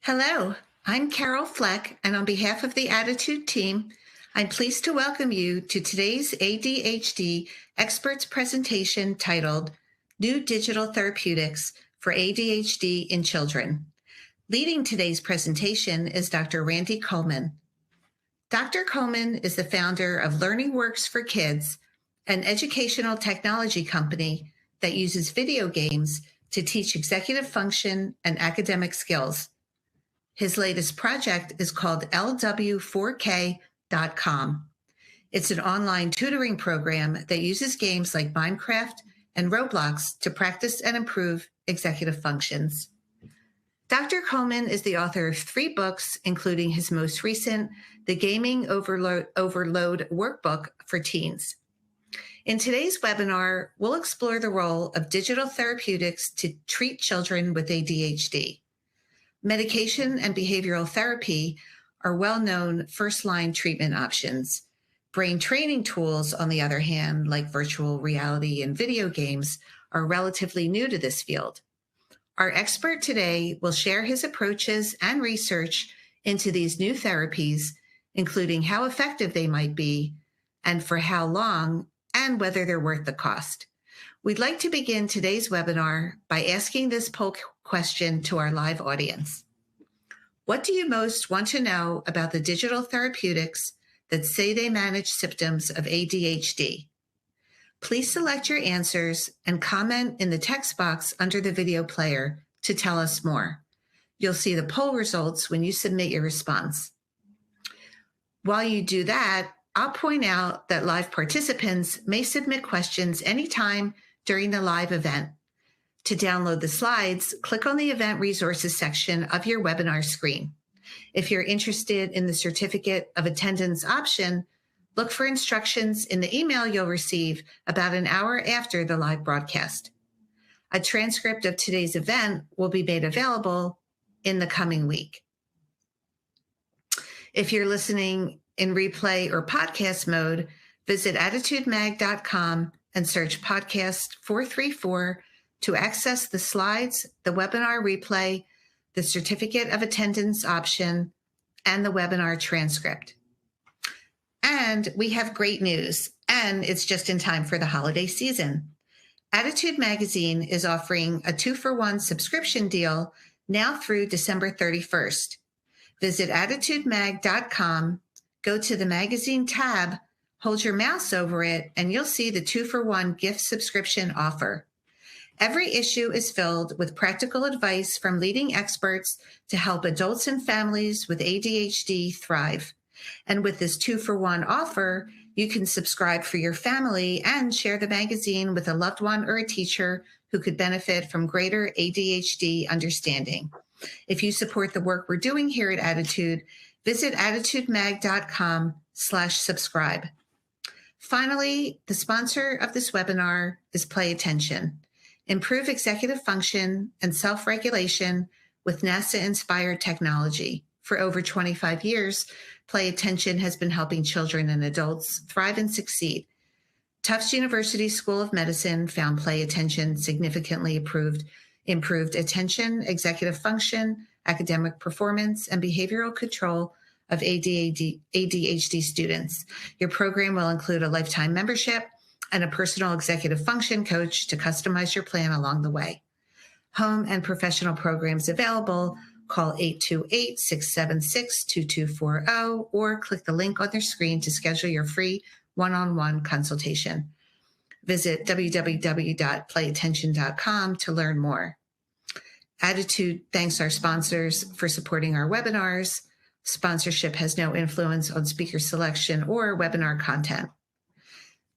Hello, I'm Carol Fleck, and on behalf of the ADDitude team, I'm pleased to welcome you to today's ADHD experts presentation titled New Digital Therapeutics for ADHD in Children. Leading today's presentation is Dr. Randy Kulman. Dr. Kulman is the founder of LearningWorks for Kids, an educational technology company that uses video games to teach executive function and academic skills. His latest project is called LW4K.com. It's an online tutoring program that uses games like Minecraft and Roblox to practice and improve executive functions. Dr. Kulman is the author of 3 books, including his most recent, The Gaming Overload Workbook for Teens. In today's webinar, we'll explore the role of digital therapeutics to treat children with ADHD. Medication and behavioral therapy are well-known first-line treatment options. Brain training tools, on the other hand, like virtual reality and video games, are relatively new to this field. Our expert today will share his approaches and research into these new therapies, including how effective they might be, and for how long, and whether they're worth the cost. We'd like to begin today's webinar by asking this poll question to our live audience. What do you most want to know about the digital therapeutics that say they manage symptoms of ADHD? Please select your answers and comment in the text box under the video player to tell us more. You'll see the poll results when you submit your response. While you do that, I'll point out that live participants may submit questions anytime during the live event. To download the slides, click on the Event Resources section of your webinar screen. If you're interested in the Certificate of Attendance option, look for instructions in the email you'll receive about an hour after the live broadcast. A transcript of today's event will be made available in the coming week. If you're listening in replay or podcast mode, visit ADDitudemag.com and search Podcast 434 to access the slides, the webinar replay, the Certificate of Attendance option, and the webinar transcript. And we have great news, and it's just in time for the holiday season. ADDitude Magazine is offering a 2-for-1 subscription deal now through December 31st. Visit ADDitudemag.com, go to the magazine tab, hold your mouse over it, and you'll see the 2-for-1 gift subscription offer. Every issue is filled with practical advice from leading experts to help adults and families with ADHD thrive. And with this 2-for-1 offer, you can subscribe for your family and share the magazine with a loved one or a teacher who could benefit from greater ADHD understanding. If you support the work we're doing here at ADDitude, visit additudemag.com/subscribe. Finally, the sponsor of this webinar is Play Attention. Improve executive function and self-regulation with NASA-inspired technology. For over 25 years, Play Attention has been helping children and adults thrive and succeed. Tufts University School of Medicine found Play Attention significantly improved attention, executive function, academic performance, and behavioral control of ADHD students. Your program will include a lifetime membership and a personal executive function coach to customize your plan along the way. Home and professional programs available. Call 828-676-2240 or click the link on their screen to schedule your free one-on-one consultation. Visit www.playattention.com to learn more. ADDitude thanks our sponsors for supporting our webinars. Sponsorship has no influence on speaker selection or webinar content.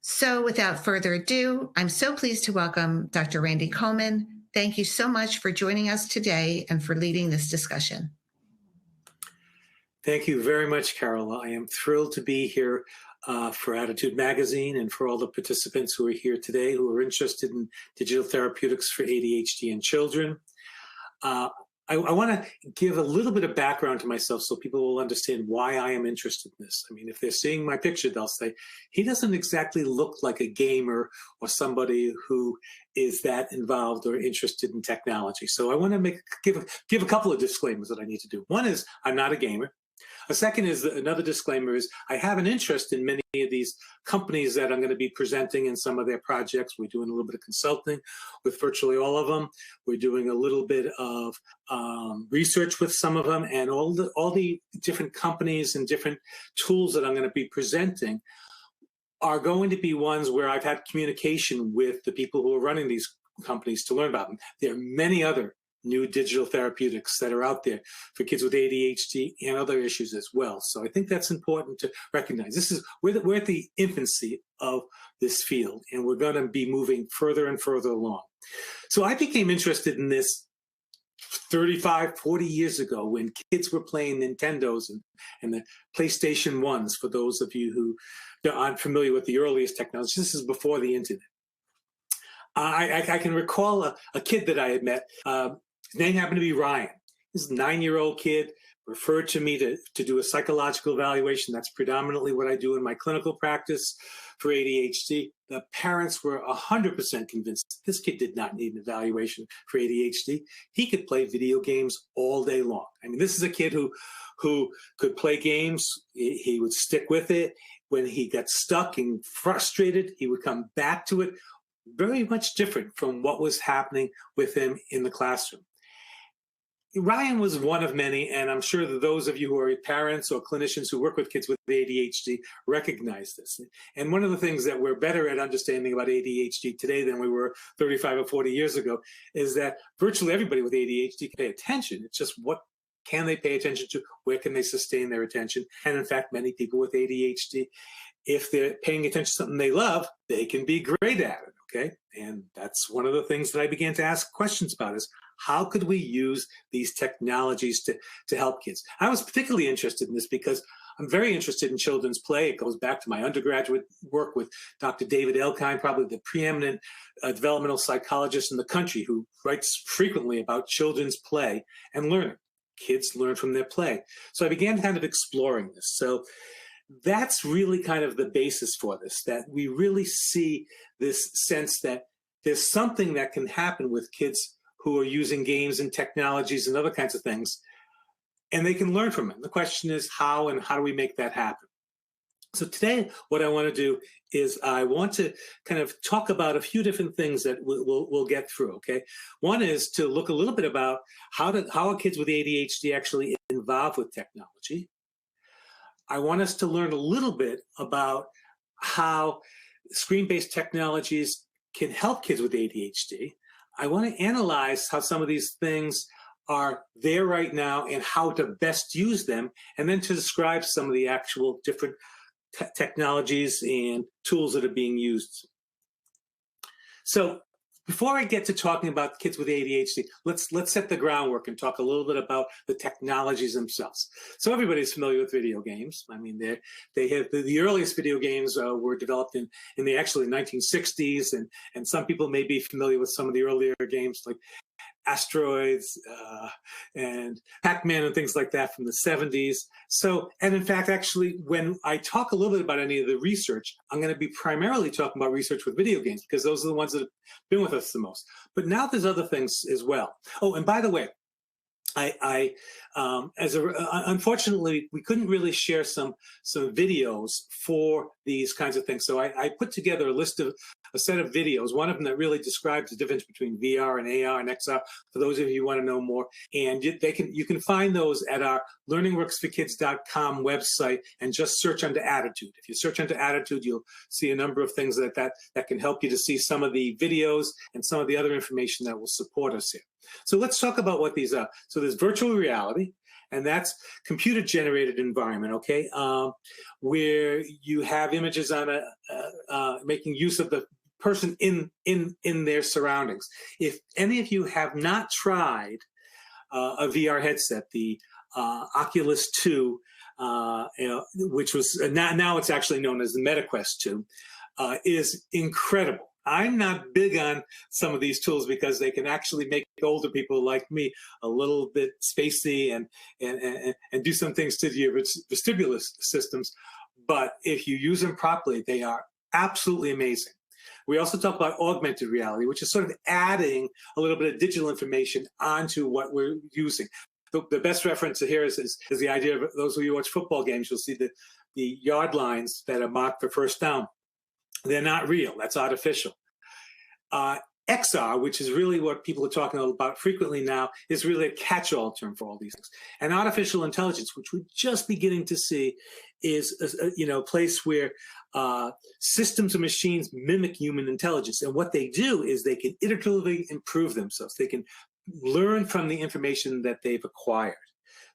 So without further ado, I'm so pleased to welcome Dr. Randy Kulman. Thank you so much for joining us today and for leading this discussion. Thank you very much, Carol. I am thrilled to be here for ADDitude Magazine and for all the participants who are here today who are interested in digital therapeutics for ADHD in children. I want to give a little bit of background to myself so people will understand why I am interested in this. I mean, if they're seeing my picture, they'll say, he doesn't exactly look like a gamer or somebody who is that involved or interested in technology. So I want to give a couple of disclaimers that I need to do. One is I'm not a gamer. A second is another disclaimer is I have an interest in many of these companies that I'm going to be presenting in some of their projects. We're doing a little bit of consulting with virtually all of them. We're doing a little bit of research with some of them, and all the different companies and different tools that I'm going to be presenting are going to be ones where I've had communication with the people who are running these companies to learn about them. There are many other new digital therapeutics that are out there for kids with ADHD and other issues as well. So I think that's important to recognize. We're at the infancy of this field, and we're going to be moving further and further along. So I became interested in this 35, 40 years ago when kids were playing Nintendos and the PlayStation 1s, for those of you who aren't familiar with the earliest technology. This is before the internet. I can recall a kid that I had met. His name happened to be Ryan. He's a 9-year-old kid, referred to me to do a psychological evaluation. That's predominantly what I do in my clinical practice for ADHD. The parents were 100% convinced this kid did not need an evaluation for ADHD. He could play video games all day long. I mean, this is a kid who could play games. He would stick with it. When he got stuck and frustrated, he would come back to it. Very much different from what was happening with him in the classroom. Ryan was one of many, and I'm sure that those of you who are parents or clinicians who work with kids with ADHD recognize this. And one of the things that we're better at understanding about ADHD today than we were 35 or 40 years ago is that virtually everybody with ADHD can pay attention. It's just what can they pay attention to? Where can they sustain their attention? And in fact, many people with ADHD, if they're paying attention to something they love, they can be great at it, okay? And that's one of the things that I began to ask questions about is how could we use these technologies to help kids? I was particularly interested in this because I'm very interested in children's play. It goes back to my undergraduate work with Dr. David Elkind, probably the preeminent developmental psychologist in the country who writes frequently about children's play and learning. Kids learn from their play. So I began kind of exploring this. So that's really kind of the basis for this, that we really see this sense that there's something that can happen with kids who are using games and technologies and other kinds of things, and they can learn from it. The question is how, and how do we make that happen? So today, what I want to do is I want to kind of talk about a few different things that we'll get through, okay? One is to look a little bit about how are kids with ADHD actually involved with technology. I want us to learn a little bit about how screen-based technologies can help kids with ADHD. I want to analyze how some of these things are there right now and how to best use them, and then to describe some of the actual different technologies and tools that are being used. So before I get to talking about kids with ADHD, let's set the groundwork and talk a little bit about the technologies themselves. So everybody's familiar with video games. I mean, they have the earliest video games were developed in the actually 1960s, and some people may be familiar with some of the earlier games like Asteroids and Pac-Man and things like that from the 70s. So, and in fact, actually, when I talk a little bit about any of the research, I'm going to be primarily talking about research with video games because those are the ones that have been with us the most. But now there's other things as well. Oh, and by the way, unfortunately, we couldn't really share some videos for these kinds of things. So I put together a set of videos, one of them that really describes the difference between VR and AR and XR, for those of you who want to know more. And you can find those at our learningworksforkids.com website and just search under ADDitude. If you search under ADDitude, you'll see a number of things that can help you to see some of the videos and some of the other information that will support us here. So let's talk about what these are. So there's virtual reality, and that's computer-generated environment, okay, where you have images on making use of the person in their surroundings. If any of you have not tried a VR headset, the Oculus 2, which was now it's actually known as the MetaQuest 2, is incredible. I'm not big on some of these tools because they can actually make older people like me a little bit spacey and do some things to your vestibular systems. But if you use them properly, they are absolutely amazing. We also talk about augmented reality, which is sort of adding a little bit of digital information onto what we're using. The best reference here is the idea of those of you who watch football games, you'll see the yard lines that are marked for first down. They're not real. That's artificial. XR, which is really what people are talking about frequently now, is really a catch-all term for all these things. And artificial intelligence, which we're just beginning to see, is a place where systems and machines mimic human intelligence. And what they do is they can iteratively improve themselves. They can learn from the information that they've acquired.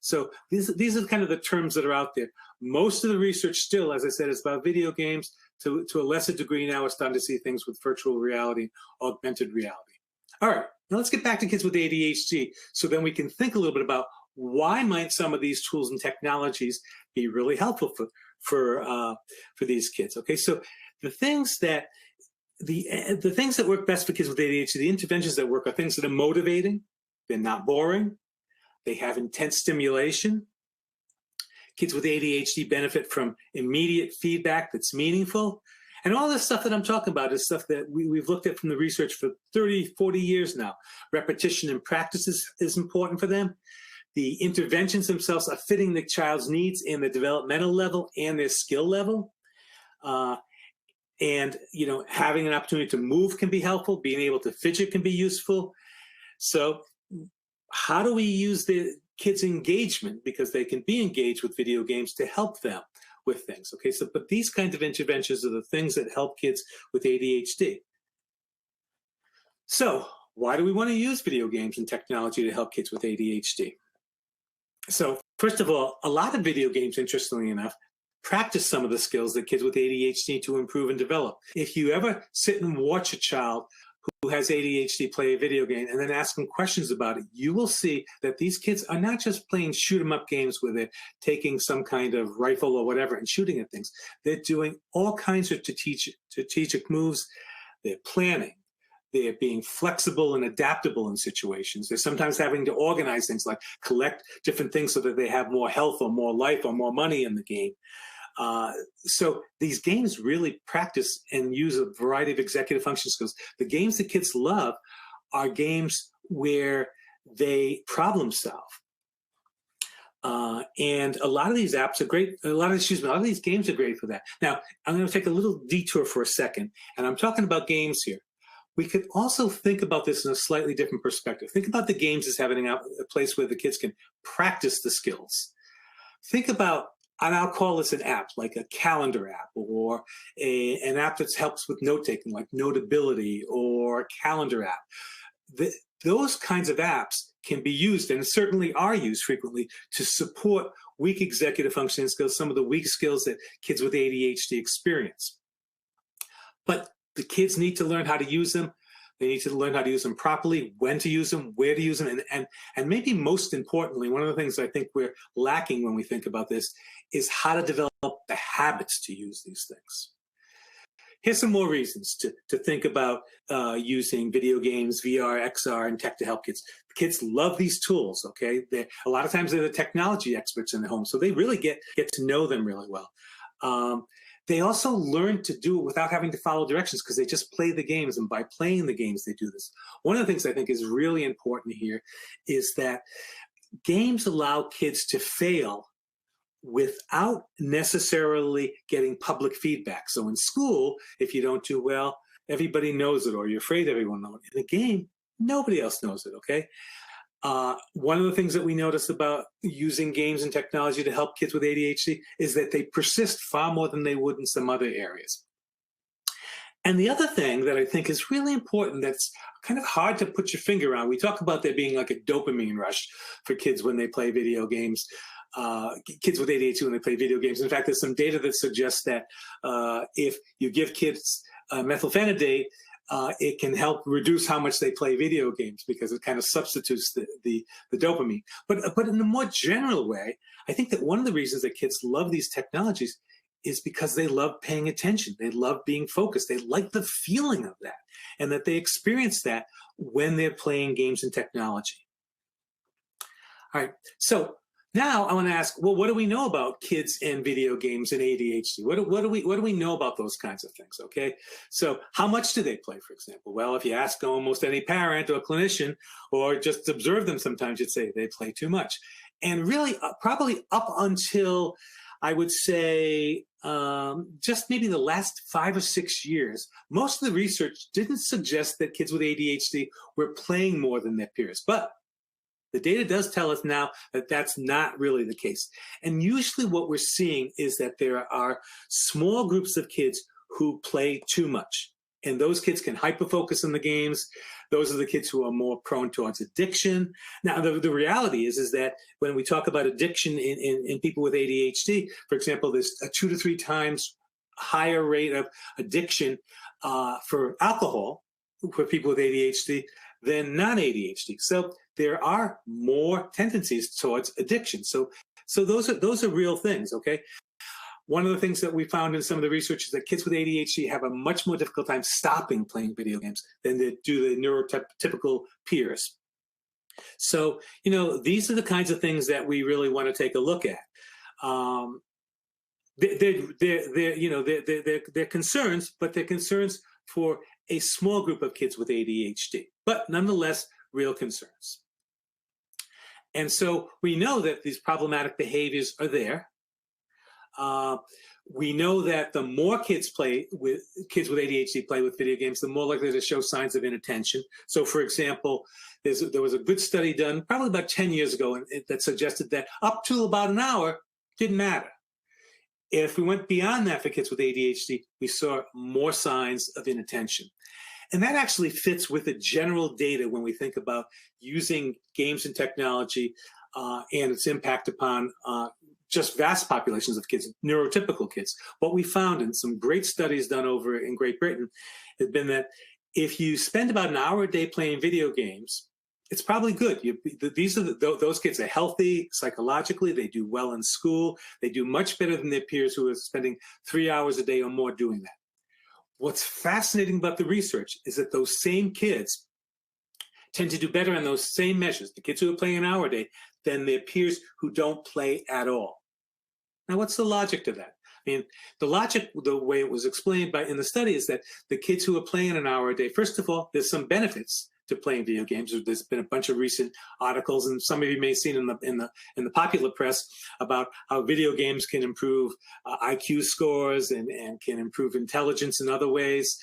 So these are kind of the terms that are out there. Most of the research still, as I said, is about video games. To a lesser degree now, we're starting to see things with virtual reality, augmented reality. All right, now let's get back to kids with ADHD, so then we can think a little bit about why might some of these tools and technologies be really helpful for these kids. Okay, so the things that work best for kids with ADHD, the interventions that work, are things that are motivating, they're not boring, they have intense stimulation. Kids with ADHD benefit from immediate feedback that's meaningful. And all this stuff that I'm talking about is stuff that we've looked at from the research for 30, 40 years now. Repetition and practice is important for them. The interventions themselves are fitting the child's needs in the developmental level and their skill level. And having an opportunity to move can be helpful. Being able to fidget can be useful. So how do we use the kids' engagement, because they can be engaged with video games, to help them with things? Okay, so but these kinds of interventions are the things that help kids with ADHD. So why do we want to use video games and technology to help kids with ADHD? So first of all, a lot of video games, interestingly enough, practice some of the skills that kids with ADHD need to improve and develop. If you ever sit and watch a child who has ADHD play a video game and then ask them questions about it, you will see that these kids are not just playing shoot 'em up games where they're taking some kind of rifle or whatever and shooting at things. They're doing all kinds of strategic moves. They're planning. They're being flexible and adaptable in situations. They're sometimes having to organize things, like collect different things so that they have more health or more life or more money in the game. So these games really practice and use a variety of executive function skills. The games that kids love are games where they problem solve. And a lot of these apps are great. A lot of these games are great for that. Now, I'm going to take a little detour for a second, and I'm talking about games here. We could also think about this in a slightly different perspective. Think about the games as having a place where the kids can practice the skills. Think about, and I'll call this an app, like a calendar app, or an app that helps with note-taking, like Notability, or a calendar app. Those kinds of apps can be used, and certainly are used frequently, to support weak executive functioning skills, some of the weak skills that kids with ADHD experience. But the kids need to learn how to use them. They need to learn how to use them properly, when to use them, where to use them, and maybe most importantly, one of the things I think we're lacking when we think about this is how to develop the habits to use these things. Here's some more reasons to think about using video games, VR, XR, and tech to help kids. Kids love these tools, okay? A lot of times they're the technology experts in the home, so they really get to know them really well. They also learn to do it without having to follow directions, because they just play the games, and by playing the games, they do this. One of the things I think is really important here is that games allow kids to fail without necessarily getting public feedback. So in school, if you don't do well, everybody knows it, or you're afraid everyone knows it. In a game, nobody else knows it, okay? One of the things that we notice about using games and technology to help kids with ADHD is that they persist far more than they would in some other areas. And the other thing that I think is really important, that's kind of hard to put your finger on, we talk about there being like a dopamine rush for kids when they play video games, kids with ADHD when they play video games. In fact, there's some data that suggests that if you give kids methylphenidate, it can help reduce how much they play video games, because it kind of substitutes the dopamine. But in a more general way, I think that one of the reasons that kids love these technologies is because they love paying attention. They love being focused. They like the feeling of that, and that they experience that when they're playing games and technology. All right, so now I want to ask, well, what do we know about kids and video games and ADHD? What do we know about those kinds of things? Okay, so how much do they play, for example? Well, if you ask almost any parent or clinician, or just observe them, sometimes you'd say they play too much. And really, probably up until, I would say, just maybe the last 5 or 6 years, most of the research didn't suggest that kids with ADHD were playing more than their peers. But the data does tell us now that that's not really the case. And usually what we're seeing is that there are small groups of kids who play too much. And those kids can hyperfocus on the games. Those are the kids who are more prone towards addiction. Now, the reality is that when we talk about addiction in people with ADHD, for example, there's a 2 to 3 times higher rate of addiction for alcohol for people with ADHD than non-ADHD. So there are more tendencies towards addiction. So those are real things, okay? One of the things that we found in some of the research is that kids with ADHD have a much more difficult time stopping playing video games than they do the neurotypical peers. So, these are the kinds of things that we really want to take a look at. They're concerns, but they're concerns for a small group of kids with ADHD, but nonetheless, real concerns. And so we know that these problematic behaviors are there. We know that the more kids with ADHD play with video games, the more likely to show signs of inattention. So, for example, there was a good study done probably about 10 years ago that suggested that up to about an hour didn't matter. If we went beyond that for kids with ADHD, we saw more signs of inattention. And that actually fits with the general data when we think about using games and technology and its impact upon just vast populations of kids, neurotypical kids. What we found in some great studies done over in Great Britain has been that if you spend about an hour a day playing video games, it's probably good. Those kids are healthy psychologically. They do well in school. They do much better than their peers who are spending 3 hours a day or more doing that. What's fascinating about the research is that those same kids tend to do better on those same measures, the kids who are playing an hour a day, than their peers who don't play at all. Now, what's the logic to that? I mean, the logic, the way it was explained in the study, is that the kids who are playing an hour a day, first of all, there's some benefits to playing video games. There's been a bunch of recent articles, and some of you may have seen in the popular press about how video games can improve IQ scores and can improve intelligence in other ways.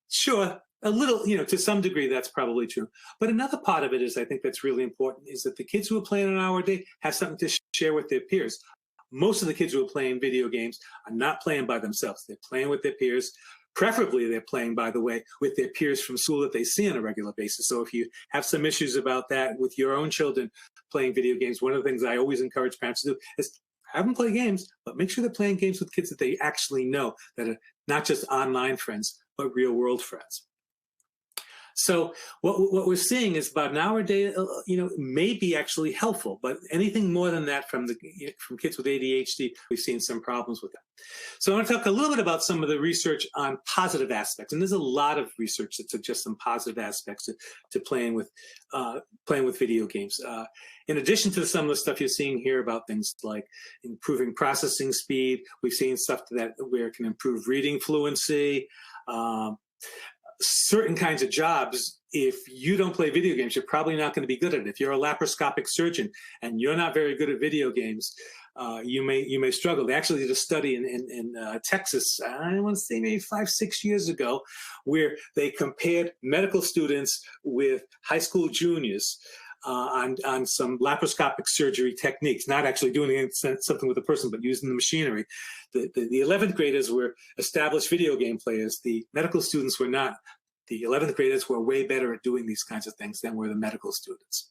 Sure, a little, to some degree, that's probably true. But another part of it is, I think that's really important, is that the kids who are playing an hour a day have something to share with their peers. Most of the kids who are playing video games are not playing by themselves. They're playing with their peers. Preferably, they're playing, by the way, with their peers from school that they see on a regular basis. So if you have some issues about that with your own children playing video games, one of the things I always encourage parents to do is have them play games, but make sure they're playing games with kids that they actually know, that are not just online friends, but real world friends. So what we're seeing is about an hour a day, may be actually helpful, but anything more than that from kids with ADHD, we've seen some problems with that. So I want to talk a little bit about some of the research on positive aspects, and there's a lot of research that suggests some positive aspects to playing with video games. In addition to some of the stuff you're seeing here about things like improving processing speed, we've seen stuff where it can improve reading fluency. Certain kinds of jobs, if you don't play video games, you're probably not going to be good at it. If you're a laparoscopic surgeon and you're not very good at video games, you may struggle. They actually did a study in Texas, I want to say maybe 5-6 years ago, where they compared medical students with high school juniors on some laparoscopic surgery techniques, not actually doing something with the person, but using the machinery. The 11th graders were established video game players. The medical students were not. The 11th graders were way better at doing these kinds of things than were the medical students.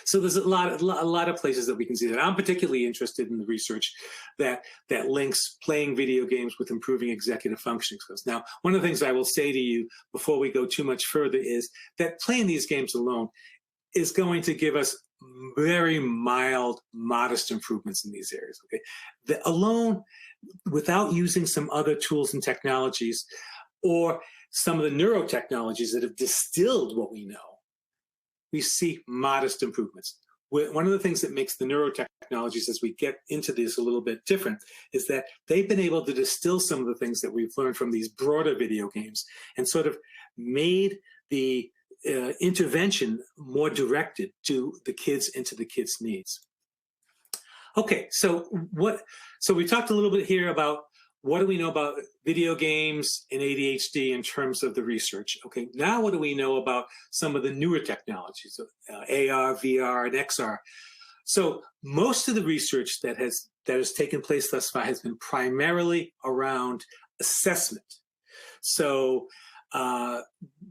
So there's a lot of places that we can see that. I'm particularly interested in the research that links playing video games with improving executive functioning skills. Now, one of the things I will say to you before we go too much further is that playing these games alone is going to give us very mild, modest improvements in these areas. Okay, alone, without using some other tools and technologies, or some of the neurotechnologies that have distilled what we know, we see modest improvements. One of the things that makes the neurotechnologies, as we get into this a little bit different, is that they've been able to distill some of the things that we've learned from these broader video games and sort of made the intervention more directed to the kids and to the kids' needs. Okay, so we talked a little bit here about what do we know about video games and ADHD in terms of the research. Okay, now what do we know about some of the newer technologies, AR, VR, and XR? So most of the research that has taken place thus far has been primarily around assessment. So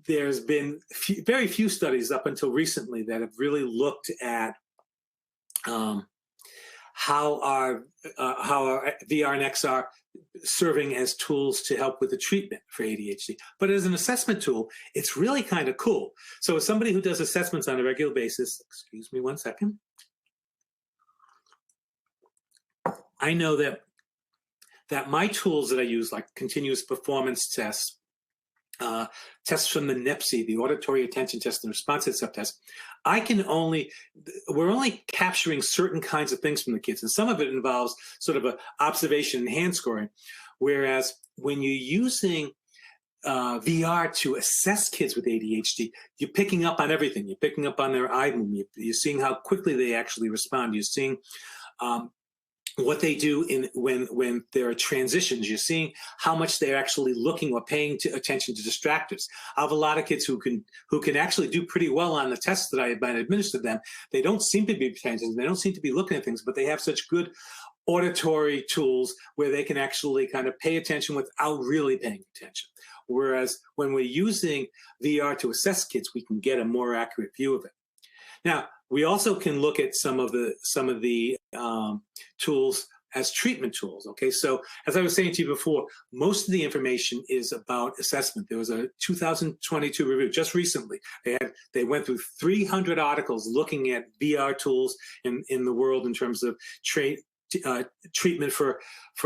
there's been very few studies up until recently that have really looked at how are VR and XR serving as tools to help with the treatment for ADHD. But as an assessment tool, it's really kind of cool. So as somebody who does assessments on a regular basis, excuse me one second, I know that my tools that I use, like continuous performance tests, tests from the NEPSI, the auditory attention test and responsive subtest, we're only capturing certain kinds of things from the kids. And some of it involves sort of an observation and hand scoring. Whereas when you're using VR to assess kids with ADHD, you're picking up on everything. You're picking up on their eye movement. You're seeing how quickly they actually respond. You're seeing what they do when there are transitions. You're seeing how much they're actually looking or paying attention to distractors. I have a lot of kids who can actually do pretty well on the tests that I have been administered them. They don't seem to be paying attention. They don't seem to be looking at things, but they have such good auditory tools where they can actually kind of pay attention without really paying attention. Whereas when we're using VR to assess kids, we can get a more accurate view of it. Now, we also can look at some of the tools as treatment tools. Okay, so as I was saying to you before, most of the information is about assessment. There was a 2022 review just recently. They went through 300 articles looking at VR tools in the world in terms of treatment for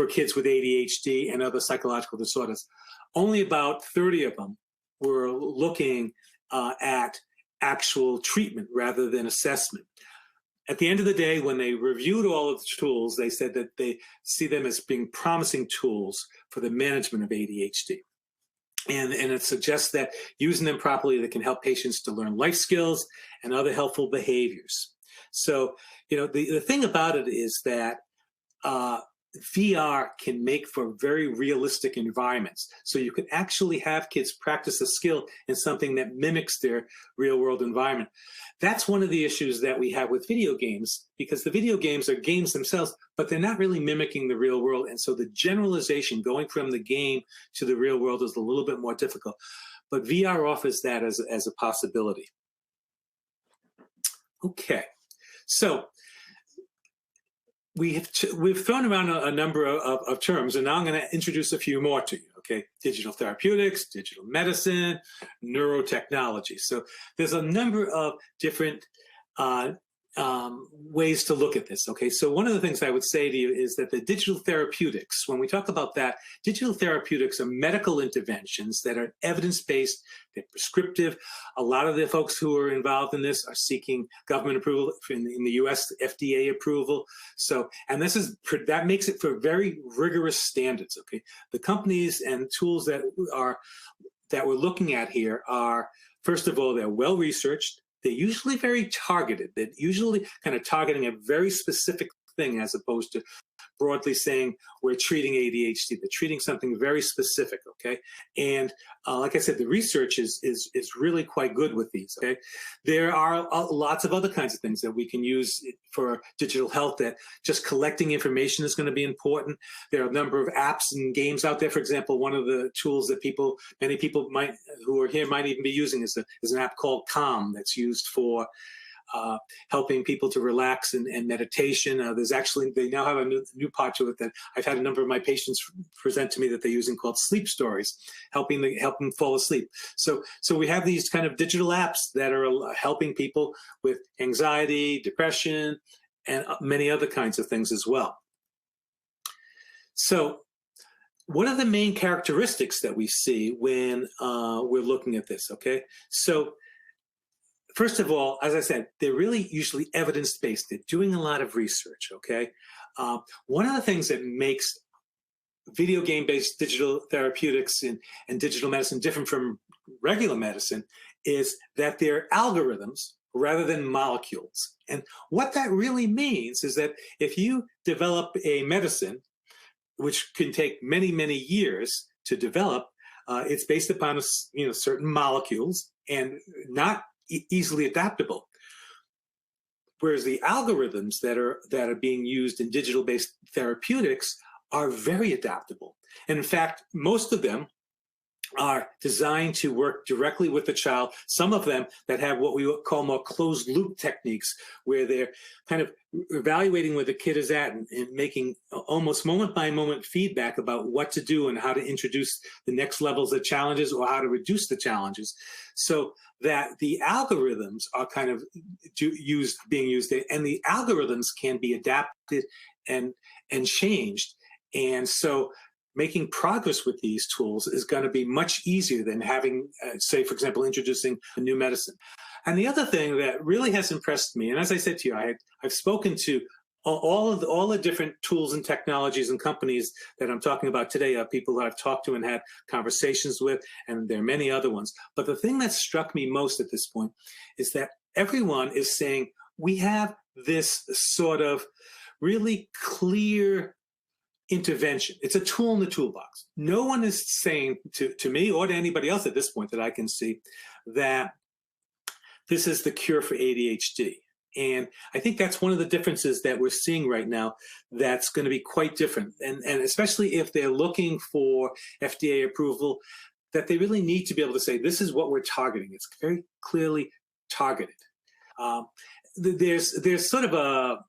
kids with ADHD and other psychological disorders. Only about 30 of them were looking at actual treatment rather than assessment. At the end of the day, when they reviewed all of the tools, they said that they see them as being promising tools for the management of ADHD. And it suggests that using them properly, they can help patients to learn life skills and other helpful behaviors. So, the thing about it is that VR can make for very realistic environments. So you can actually have kids practice a skill in something that mimics their real world environment. That's one of the issues that we have with video games, because the video games are games themselves, but they're not really mimicking the real world. And so the generalization going from the game to the real world is a little bit more difficult. But VR offers that as a possibility. Okay, so we've thrown around a number of terms, and now I'm going to introduce a few more to you. Okay, digital therapeutics, digital medicine, neurotechnology. So there's a number of different ways to look at this. Okay, so one of the things I would say to you is that the digital therapeutics, when we talk about that, digital therapeutics are medical interventions that are evidence-based, they're prescriptive. A lot of the folks who are involved in this are seeking government approval in the US, FDA approval. So, and that makes it for very rigorous standards. Okay, the companies and tools that we're looking at here are, first of all, they're well researched. They're usually very targeted. They're usually kind of targeting a very specific thing as opposed to broadly saying we're treating ADHD. They're treating something very specific, okay? And like I said, the research is really quite good with these, okay? There are lots of other kinds of things that we can use for digital health, that just collecting information is going to be important. There are a number of apps and games out there. For example, one of the tools that many people who are here might even be using is an app called Calm that's used for helping people to relax and meditation. There's actually, they now have a new part to it that I've had a number of my patients present to me that they're using called sleep stories, helping them fall asleep. So we have these kind of digital apps that are helping people with anxiety, depression, and many other kinds of things as well. So what are the main characteristics that we see when we're looking at this, okay? So first of all, as I said, they're really usually evidence-based. They're doing a lot of research, okay? One of the things that makes video game-based digital therapeutics and digital medicine different from regular medicine is that they're algorithms rather than molecules. And what that really means is that if you develop a medicine, which can take many, many years to develop, it's based upon certain molecules and not easily adaptable. Whereas the algorithms that are being used in digital-based therapeutics are very adaptable. And in fact, most of them are designed to work directly with the child. Some of them that have what we call more closed loop techniques, where they're kind of evaluating where the kid is at and making almost moment by moment feedback about what to do and how to introduce the next levels of challenges or how to reduce the challenges, so that the algorithms are kind of being used, and the algorithms can be adapted and changed. And so making progress with these tools is going to be much easier than having, say, for example, introducing a new medicine. And the other thing that really has impressed me, and as I said to you, I've spoken to all the different tools and technologies and companies that I'm talking about today are people that I've talked to and had conversations with, and there are many other ones. But the thing that struck me most at this point is that everyone is saying we have this sort of really clear intervention. It's a tool in the toolbox. No one is saying to me or to anybody else at this point that I can see that this is the cure for ADHD. And I think that's one of the differences that we're seeing right now that's going to be quite different. And especially if they're looking for FDA approval, that they really need to be able to say, this is what we're targeting. It's very clearly targeted. There's sort of a,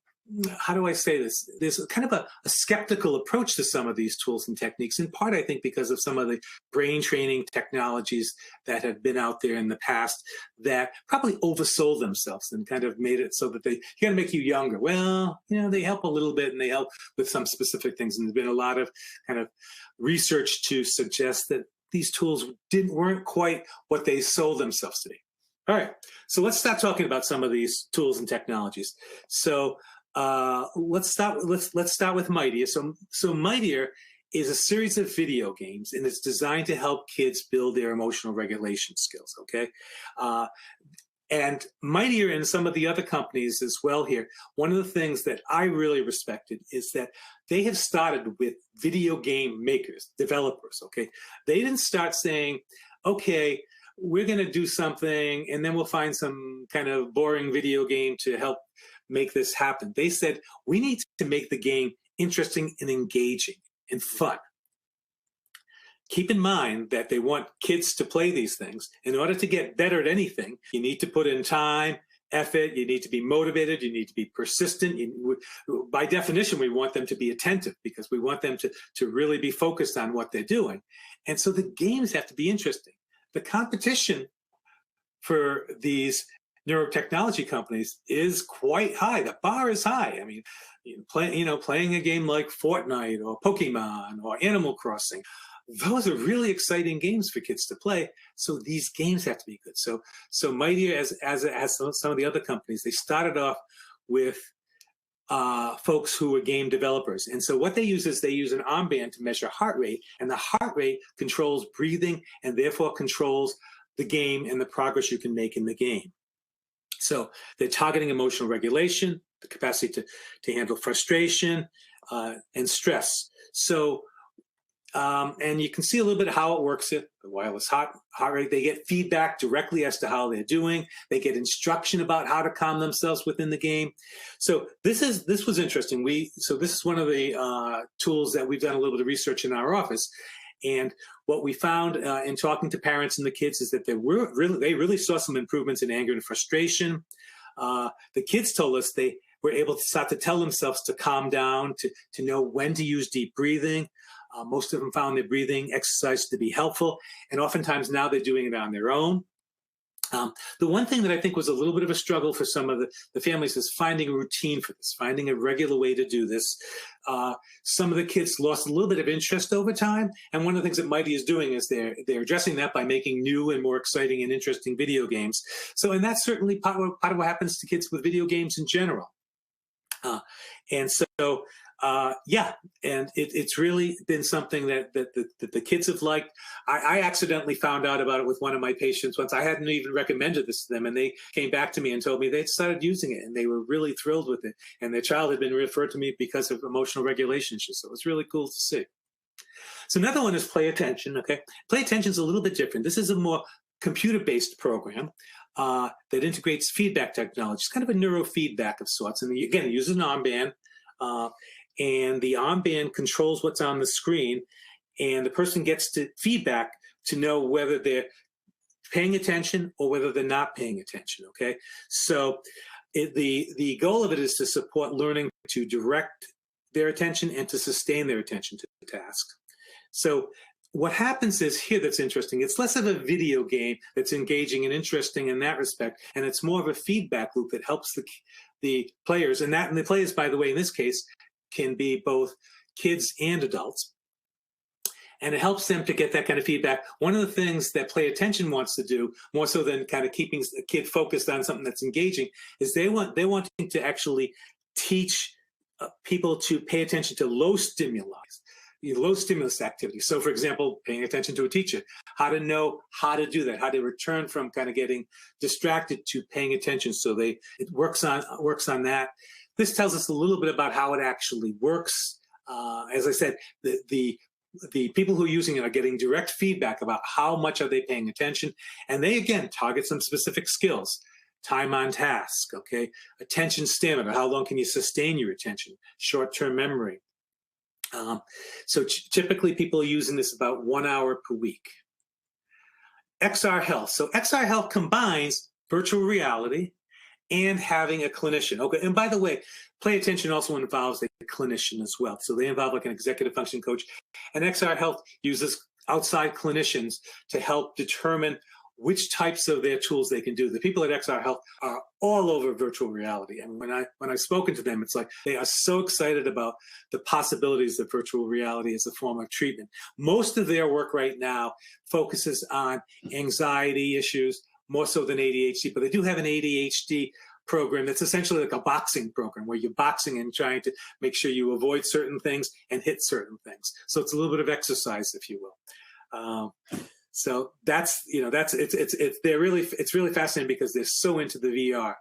how do I say this? There's kind of a skeptical approach to some of these tools and techniques, in part, I think, because of some of the brain training technologies that have been out there in the past that probably oversold themselves and kind of made it so that they can make you younger. Well, they help a little bit and they help with some specific things. And there's been a lot of kind of research to suggest that these tools weren't quite what they sold themselves to be. All right, so let's start talking about some of these tools and technologies. So let's start with Mightier. So Mightier is a series of video games, and it's designed to help kids build their emotional regulation skills. Okay, and Mightier and some of the other companies as well here. One of the things that I really respected is that they have started with video game makers, developers. Okay, they didn't start saying, okay, we're going to do something and then we'll find some kind of boring video game to help make this happen. They said, we need to make the game interesting and engaging and fun. Keep in mind that they want kids to play these things. In order to get better at anything, you need to put in time, effort, you need to be motivated, you need to be persistent. By definition, we want them to be attentive because we want them to really be focused on what they're doing. And so the games have to be interesting. The competition for these neurotechnology companies is quite high. The bar is high. I mean, playing a game like Fortnite or Pokemon or Animal Crossing, those are really exciting games for kids to play. So these games have to be good. So Mightier, as some of the other companies, they started off with folks who are game developers. And so what they use is they use an armband to measure heart rate, and the heart rate controls breathing and therefore controls the game and the progress you can make in the game. So they're targeting emotional regulation, the capacity to handle frustration and stress. So, and you can see a little bit of how it works. The wireless heart rate, they get feedback directly as to how they're doing. They get instruction about how to calm themselves within the game. So this was interesting. So this is one of the tools that we've done a little bit of research in our office. And what we found in talking to parents and the kids is that they really saw some improvements in anger and frustration. The kids told us they were able to start to tell themselves to calm down, to know when to use deep breathing. Most of them found their breathing exercise to be helpful, and oftentimes now they're doing it on their own. The one thing that I think was a little bit of a struggle for some of the families is finding a routine for this, finding a regular way to do this. Some of the kids lost a little bit of interest over time, and one of the things that Mighty is doing is they're addressing that by making new and more exciting and interesting video games. So, and that's certainly part of what happens to kids with video games in general. Yeah, and it's really been something that the kids have liked. I accidentally found out about it with one of my patients once. I hadn't even recommended this to them, and they came back to me and told me they'd started using it, and they were really thrilled with it. And their child had been referred to me because of emotional regulation issues, so it was really cool to see. So another one is Play Attention, okay? Play Attention is a little bit different. This is a more computer-based program that integrates feedback technology. It's kind of a neurofeedback of sorts. And again, it uses an armband. And the armband controls what's on the screen, and the person gets to feedback to know whether they're paying attention or whether they're not paying attention, okay? So the goal of it is to support learning to direct their attention and to sustain their attention to the task. So what happens is here that's interesting, it's less of a video game that's engaging and interesting in that respect, and it's more of a feedback loop that helps the players, and the players, by the way, in this case, can be both kids and adults. And it helps them to get that kind of feedback. One of the things that Play Attention wants to do, more so than kind of keeping a kid focused on something that's engaging, is they're wanting to actually teach people to pay attention to low stimulus activities. So for example, paying attention to a teacher, how to know how to do that, how to return from kind of getting distracted to paying attention. So it works on that. This tells us a little bit about how it actually works. As I said, the people who are using it are getting direct feedback about how much are they paying attention. And they, again, target some specific skills. Time on task, okay? Attention stamina, how long can you sustain your attention? Short-term memory. So typically people are using this about 1 hour per week. XR Health. So XR Health combines virtual reality and having a clinician. Okay, and by the way, Play Attention also involves a clinician as well. So they involve like an executive function coach. And XR Health uses outside clinicians to help determine which types of their tools they can do. The people at XR Health are all over virtual reality. And when I've spoken to them, it's like they are so excited about the possibilities of virtual reality as a form of treatment. Most of their work right now focuses on anxiety issues, more so than ADHD, but they do have an ADHD program that's essentially like a boxing program where you're boxing and trying to make sure you avoid certain things and hit certain things. So it's a little bit of exercise, if you will. So it's really fascinating because they're so into the VR.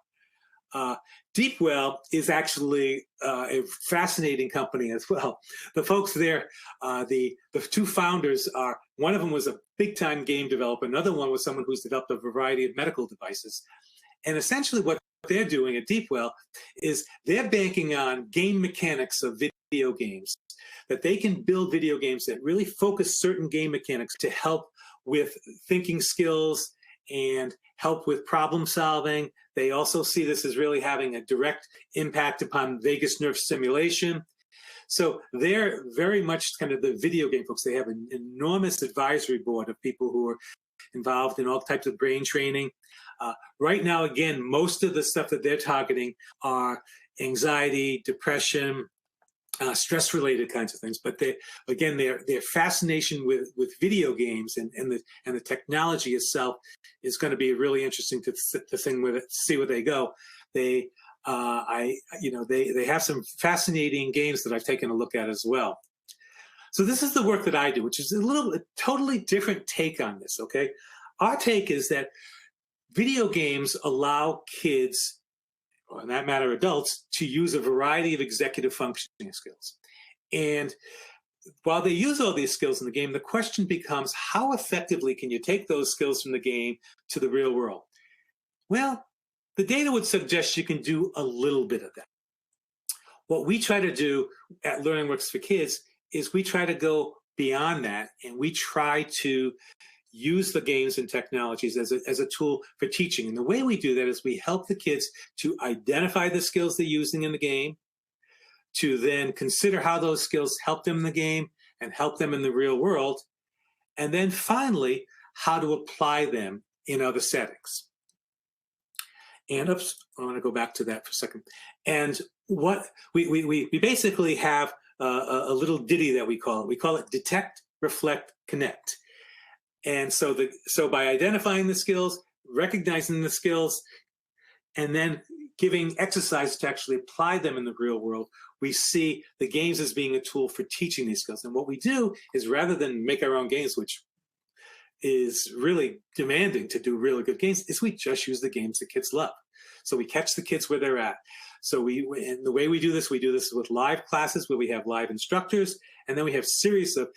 Deepwell is actually a fascinating company as well. The folks there, the two founders are, one of them was a big-time game developer, another one was someone who's developed a variety of medical devices. And essentially what they're doing at Deepwell is they're banking on game mechanics of video games, that they can build video games that really focus certain game mechanics to help with thinking skills and help with problem solving. They also see this as really having a direct impact upon vagus nerve stimulation. So they're very much kind of the video game folks. They have an enormous advisory board of people who are involved in all types of brain training. Right now, again, most of the stuff that they're targeting are anxiety, depression, stress-related kinds of things. But their fascination with video games and the technology itself is going to be really interesting to see where they go. They have some fascinating games that I've taken a look at as well. So this is the work that I do, which is a totally different take on this. Okay, our take is that video games allow kids, or in that matter, adults, to use a variety of executive functioning skills. And while they use all these skills in the game, the question becomes, how effectively can you take those skills from the game to the real world? Well, the data would suggest you can do a little bit of that. What we try to do at Learning Works for Kids is we try to go beyond that, and we try to use the games and technologies as a tool for teaching. And the way we do that is we help the kids to identify the skills they're using in the game, to then consider how those skills help them in the game and help them in the real world, and then finally, how to apply them in other settings. And oops, I want to go back to that for a second. And what we basically have a little ditty that we call it. We call it detect, reflect, connect. And so by identifying the skills, recognizing the skills, and then giving exercises to actually apply them in the real world, we see the games as being a tool for teaching these skills. And what we do is, rather than make our own games, which is really demanding to do really good games, is we just use the games that kids love. So we catch the kids where they're at. So and the way we do this with live classes where we have live instructors, and then we have series of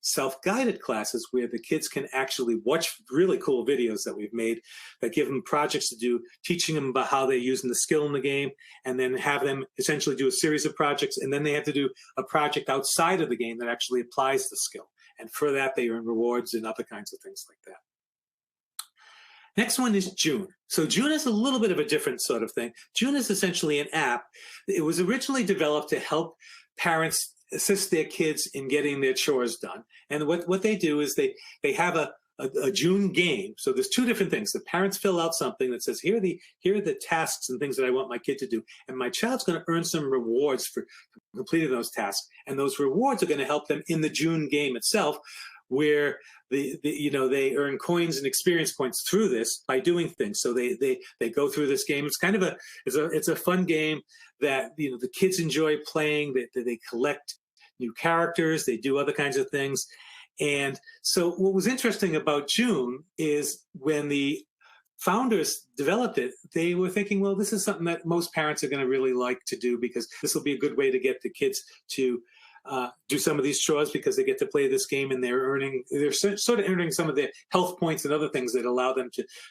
self-guided classes where the kids can actually watch really cool videos that we've made that give them projects to do, teaching them about how they're using the skill in the game, and then have them essentially do a series of projects, and then they have to do a project outside of the game that actually applies the skill. And for that, they earn rewards and other kinds of things like that. Next one is June. So June is a little bit of a different sort of thing. June is essentially an app. It was originally developed to help parents assist their kids in getting their chores done. And what they do is they have a June game. So there's two different things. The parents fill out something that says, here are the tasks and things that I want my kid to do. And my child's going to earn some rewards for completing those tasks. And those rewards are going to help them in the June game itself, where they earn coins and experience points through this by doing things. So they go through this game. It's kind of it's a fun game that the kids enjoy playing. They collect new characters. They do other kinds of things. And so what was interesting about June is when the founders developed it, they were thinking, well, this is something that most parents are going to really like to do, because this will be a good way to get the kids to do some of these chores, because they get to play this game and they're sort of earning some of their health points and other things that allow them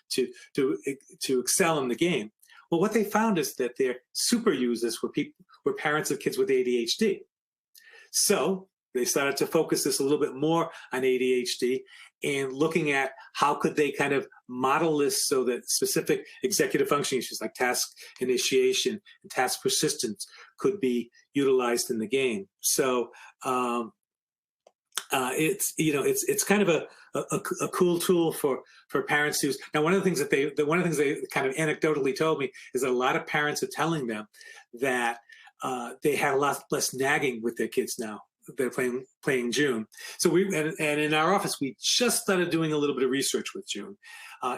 to excel in the game. Well, what they found is that their super users were parents of kids with ADHD. So they started to focus this a little bit more on ADHD and looking at how could they kind of model this so that specific executive function issues like task initiation and task persistence could be utilized in the game. So it's kind of a cool tool for parents to use. Now, one of the things they kind of anecdotally told me is that a lot of parents are telling them that they have a lot less nagging with their kids now. They're playing June. So and in our office, we just started doing a little bit of research with June.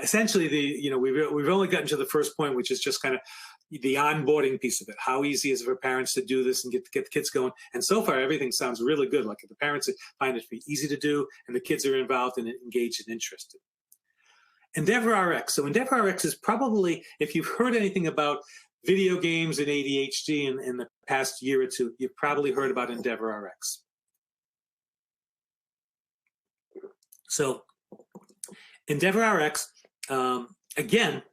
Essentially, we've only gotten to the first point, which is just kind of the onboarding piece of it. How easy is it for parents to do this and get the kids going? And so far, everything sounds really good. Like, the parents find it to be easy to do, and the kids are involved and engaged and interested. EndeavorRx. So EndeavorRx is probably, if you've heard anything about video games and ADHD in the past year or two, you've probably heard about EndeavorRx. So EndeavorRx, again,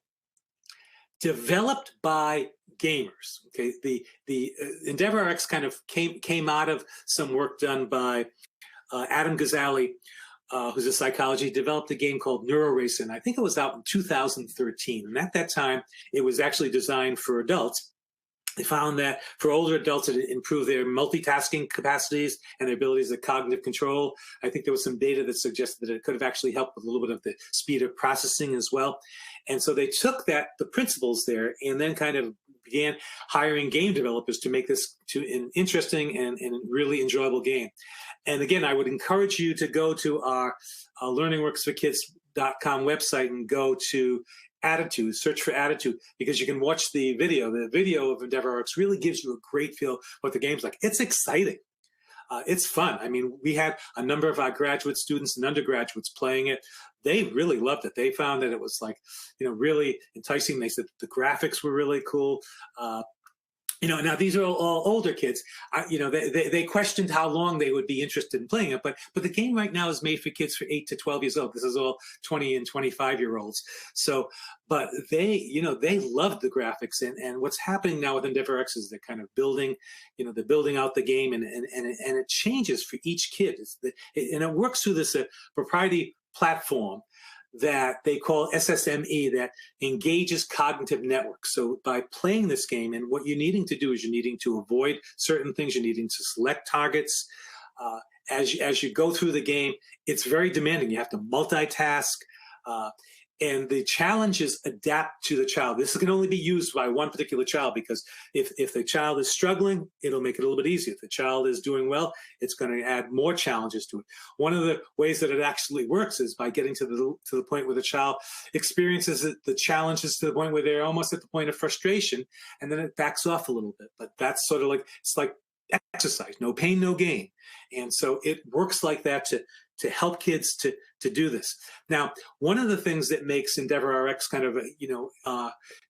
developed by gamers. Okay, the EndeavorRx kind of came out of some work done by Adam Gazzaley, who's a psychology, developed a game called Neurotechnologies, and I think it was out in 2013. And at that time, it was actually designed for adults. They found that for older adults, it improved their multitasking capacities and their abilities of cognitive control. I think there was some data that suggested that it could have actually helped with a little bit of the speed of processing as well. And so they took the principles there, and then kind of began hiring game developers to make this an interesting and really enjoyable game. And again, I would encourage you to go to our learningworksforkids.com website and go to ADDitude, search for ADDitude, because you can watch the video. The video of EndeavorRx really gives you a great feel what the game's like. It's exciting. It's fun. I mean, we had a number of our graduate students and undergraduates playing it. They really loved it. They found that it was really enticing. They said the graphics were really cool. Now these are all older kids. They questioned how long they would be interested in playing it, but the game right now is made for kids for 8 to 12 years old. This is all 20 and 25-year-olds. So, but they loved the graphics, and what's happening now with EndeavorRx is they're kind of building, they're building out the game, and it changes for each kid. And it works through this platform that they call SSME, that engages cognitive networks. So by playing this game, and what you're needing to do is you're needing to avoid certain things, you're needing to select targets. As you go through the game, it's very demanding. You have to multitask. And the challenges adapt to the child. This can only be used by one particular child, because if the child is struggling, it'll make it a little bit easier. If the child is doing well, it's going to add more challenges to it. One of the ways that it actually works is by getting to the point where the child experiences the challenges to the point where they're almost at the point of frustration, and then it backs off a little bit. But that's sort of like, it's like exercise, no pain, no gain. And so it works like that to help kids to do this. Now, one of the things that makes EndeavorRx kind of,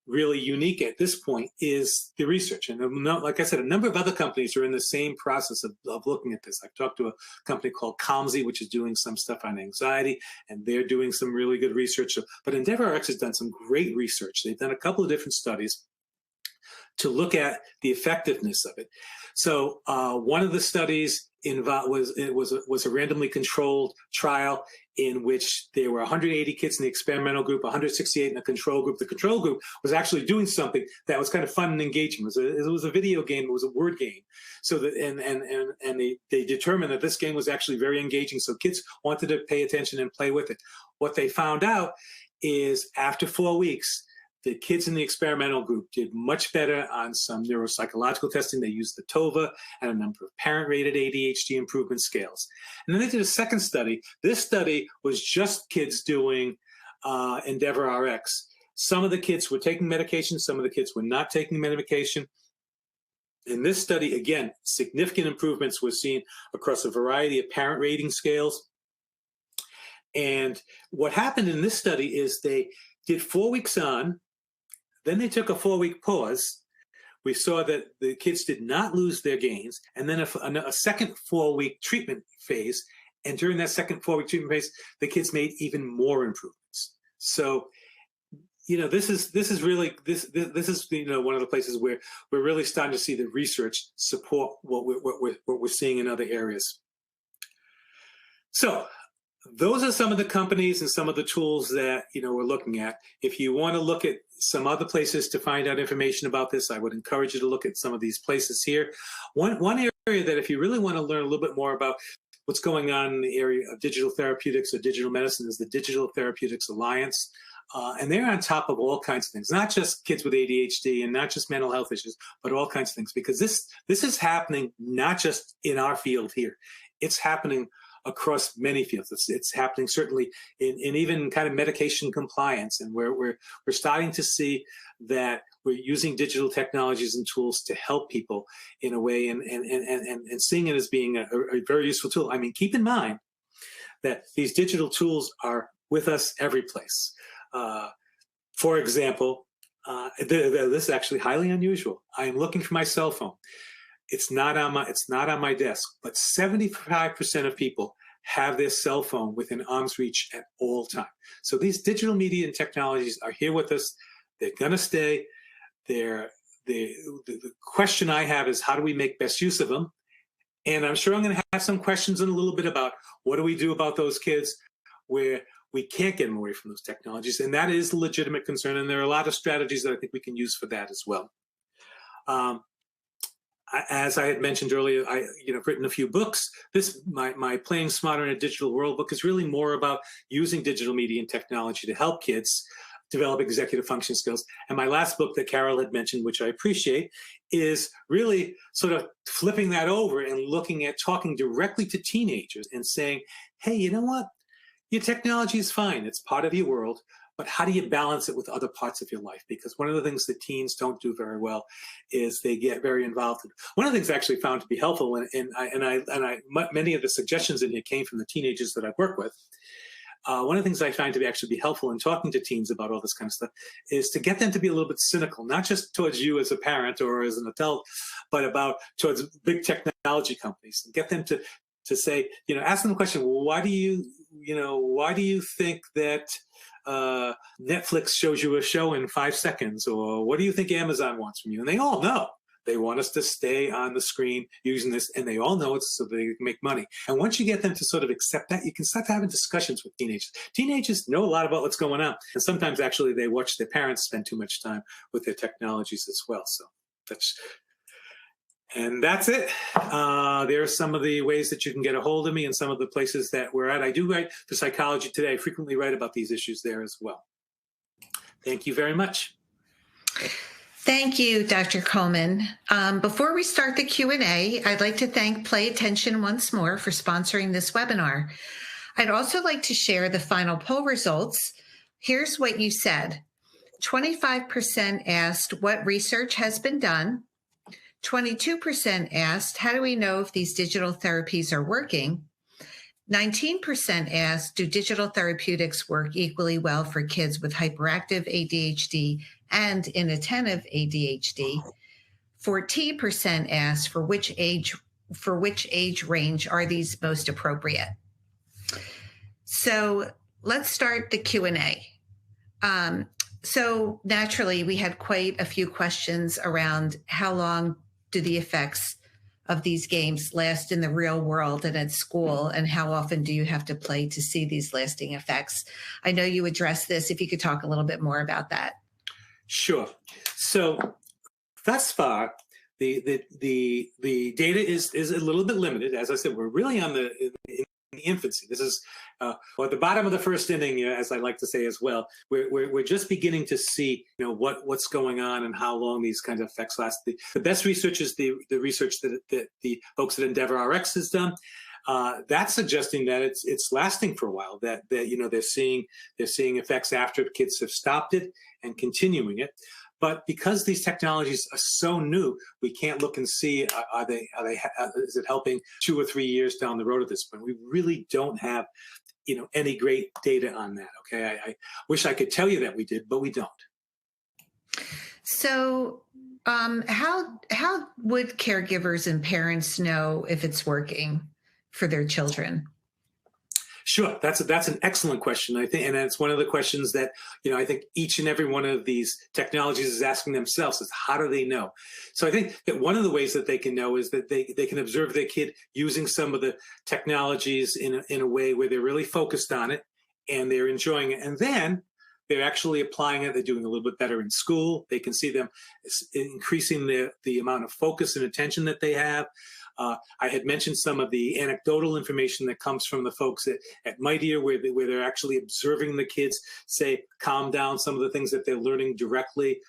really unique at this point is the research. And like I said, a number of other companies are in the same process of looking at this. I've talked to a company called Calmsy, which is doing some stuff on anxiety, and they're doing some really good research. But EndeavorRx has done some great research. They've done a couple of different studies to look at the effectiveness of it. So one of the studies was a randomly controlled trial in which there were 180 kids in the experimental group, 168 in the control group. The control group was actually doing something that was kind of fun and engaging. It was a video game. It was a word game. So they determined that this game was actually very engaging. So kids wanted to pay attention and play with it. What they found out is after 4 weeks, the kids in the experimental group did much better on some neuropsychological testing. They used the TOVA and a number of parent-rated ADHD improvement scales. And then they did a second study. This study was just kids doing EndeavorRx. Some of the kids were taking medication. Some of the kids were not taking medication. In this study, again, significant improvements were seen across a variety of parent rating scales. And what happened in this study is they did 4 weeks on, then they took a 4-week pause. We saw that the kids did not lose their gains, and then a second 4-week treatment phase. And during that second 4-week treatment phase, the kids made even more improvements. So, this is really one of the places where we're really starting to see the research support what we're seeing in other areas. So, those are some of the companies and some of the tools that we're looking at. If you want to look at some other places to find out information about this, I would encourage you to look at some of these places here. One area that if you really want to learn a little bit more about what's going on in the area of digital therapeutics or digital medicine is the Digital Therapeutics Alliance. And they're on top of all kinds of things, not just kids with ADHD and not just mental health issues, but all kinds of things, because this is happening not just in our field here. It's happening across many fields. It's happening certainly in even kind of medication compliance, and where we're starting to see that we're using digital technologies and tools to help people in a way, and seeing it as being a very useful tool. I mean, keep in mind that these digital tools are with us every place. For example, this is actually highly unusual. I am looking for my cell phone. It's not on my desk, but 75% of people have their cell phone within arm's reach at all times. So these digital media and technologies are here with us. They're going to stay. The question I have is, how do we make best use of them? And I'm sure I'm going to have some questions in a little bit about what do we do about those kids where we can't get them away from those technologies. And that is a legitimate concern. And there are a lot of strategies that I think we can use for that as well. As I had mentioned earlier, I've written a few books. My Playing Smarter in a Digital World book is really more about using digital media and technology to help kids develop executive function skills. And my last book that Carol had mentioned, which I appreciate, is really sort of flipping that over and looking at talking directly to teenagers and saying, hey, you know what? Your technology is fine. It's part of your world. But how do you balance it with other parts of your life? Because one of the things that teens don't do very well is they get very involved. One of the things I actually found to be helpful, many of the suggestions in here came from the teenagers that I work with. One of the things I find to be actually be helpful in talking to teens about all this kind of stuff is to get them to be a little bit cynical, not just towards you as a parent or as an adult, but towards big technology companies, and get them to say, ask them the question, well, why do you think that Netflix shows you a show in 5 seconds, or what do you think Amazon wants from you? And they all know. They want us to stay on the screen using this, and they all know it's so they can make money. And once you get them to sort of accept that, you can start having discussions with teenagers. Teenagers know a lot about what's going on, and sometimes actually they watch their parents spend too much time with their technologies as well. So that's it. There are some of the ways that you can get a hold of me and some of the places that we're at. I do write for Psychology Today. I frequently write about these issues there as well. Thank you very much. Thank you, Dr. Kulman. Before we start the Q&A, I'd like to thank Play Attention once more for sponsoring this webinar. I'd also like to share the final poll results. Here's what you said. 25% asked what research has been done. 22% asked, how do we know if these digital therapies are working? 19% asked, do digital therapeutics work equally well for kids with hyperactive ADHD and inattentive ADHD? 14% asked, for which age range are these most appropriate? So let's start the Q&A. So naturally, we had quite a few questions around how long do the effects of these games last in the real world and at school, and how often do you have to play to see these lasting effects? I know you addressed this. If you could talk a little bit more about that. Sure. So thus far, the data is a little bit limited. As I said, we're really in the infancy. This is at the bottom of the first inning, as I like to say as well. We're just beginning to see, what's going on and how long these kinds of effects last. The best research is the research that the folks at EndeavorRx has done. That's suggesting that it's lasting for a while. That they're seeing effects after kids have stopped it and continuing it. But because these technologies are so new, we can't look and see is it helping 2 or 3 years down the road at this point. We really don't have any great data on that. Okay, I wish I could tell you that we did, but we don't. So how would caregivers and parents know if it's working for their children? Sure, that's an excellent question. I think, and that's one of the questions that I think each and every one of these technologies is asking themselves: is how do they know? So I think that one of the ways that they can know is that they can observe their kid using some of the technologies in a way where they're really focused on it and they're enjoying it, and then they're actually applying it. They're doing a little bit better in school. They can see them increasing the amount of focus and attention that they have. I had mentioned some of the anecdotal information that comes from the folks at Mightier, where they're actually observing the kids, say, calm down, some of the things that they're learning directly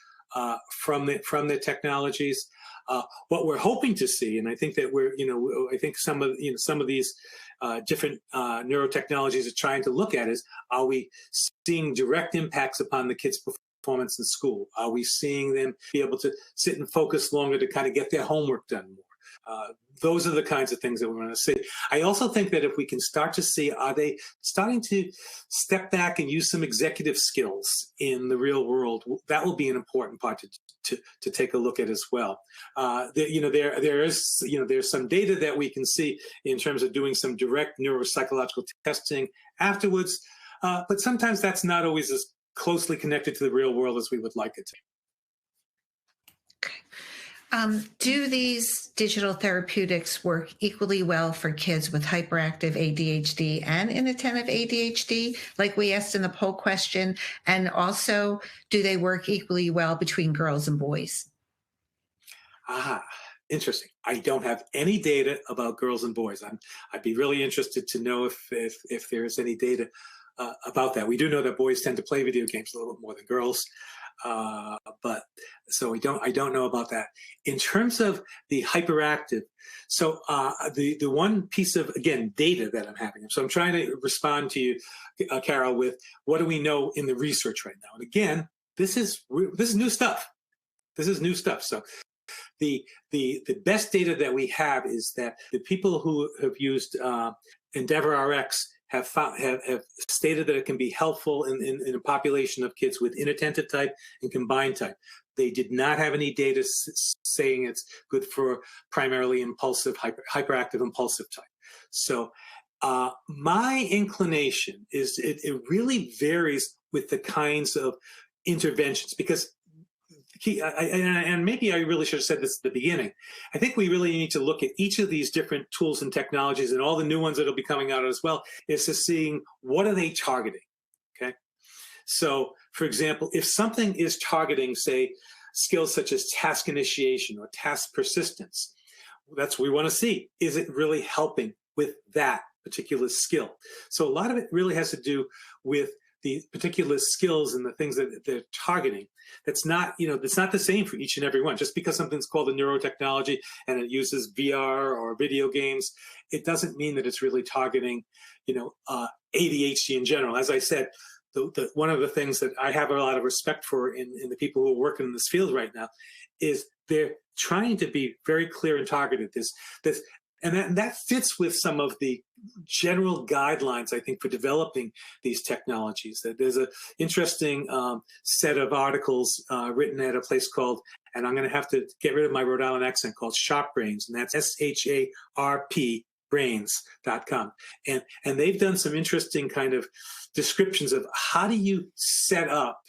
from the technologies. What we're hoping to see, and I think that I think some of these different neurotechnologies are trying to look at is, are we seeing direct impacts upon the kids' performance in school? Are we seeing them be able to sit and focus longer to kind of get their homework done more? Those are the kinds of things that we want to see. I also think that if we can start to see, are they starting to step back and use some executive skills in the real world? That will be an important part to take a look at as well. There's some data that we can see in terms of doing some direct neuropsychological testing afterwards, but sometimes that's not always as closely connected to the real world as we would like it to. Do these digital therapeutics work equally well for kids with hyperactive ADHD and inattentive ADHD, like we asked in the poll question? And also, do they work equally well between girls and boys? Interesting. I don't have any data about girls and boys. I'd be really interested to know if there is any data about that. We do know that boys tend to play video games a little bit more than girls. But so I don't know about that. In terms of the hyperactive, so the one piece of, again, data that I'm having, so I'm trying to respond to you, Carol, with what do we know in the research right now? And again, this is new stuff. This is new stuff. So the best data that we have is that the people who have used EndeavorRx have stated that it can be helpful in a population of kids with inattentive type and combined type. They did not have any data saying it's good for primarily impulsive, hyperactive impulsive type. So my inclination is it really varies with the kinds of interventions, because and maybe I really should have said this at the beginning. I think we really need to look at each of these different tools and technologies and all the new ones that will be coming out as well, is to seeing what are they targeting. Okay. So, for example, if something is targeting, say, skills such as task initiation or task persistence, that's what we want to see. Is it really helping with that particular skill? So a lot of it really has to do with the particular skills and the things that they're targeting. That's not, that's not the same for each and every one. Just because something's called a neurotechnology and it uses VR or video games, it doesn't mean that it's really targeting, ADHD in general. As I said, one of the things that I have a lot of respect for in the people who are working in this field right now is they're trying to be very clear and targeted. And that fits with some of the general guidelines, I think, for developing these technologies. There's an interesting set of articles written at a place called, and I'm going to have to get rid of my Rhode Island accent, called Sharp Brains, and that's SHARP brains.com. And they've done some interesting kind of descriptions of how do you set up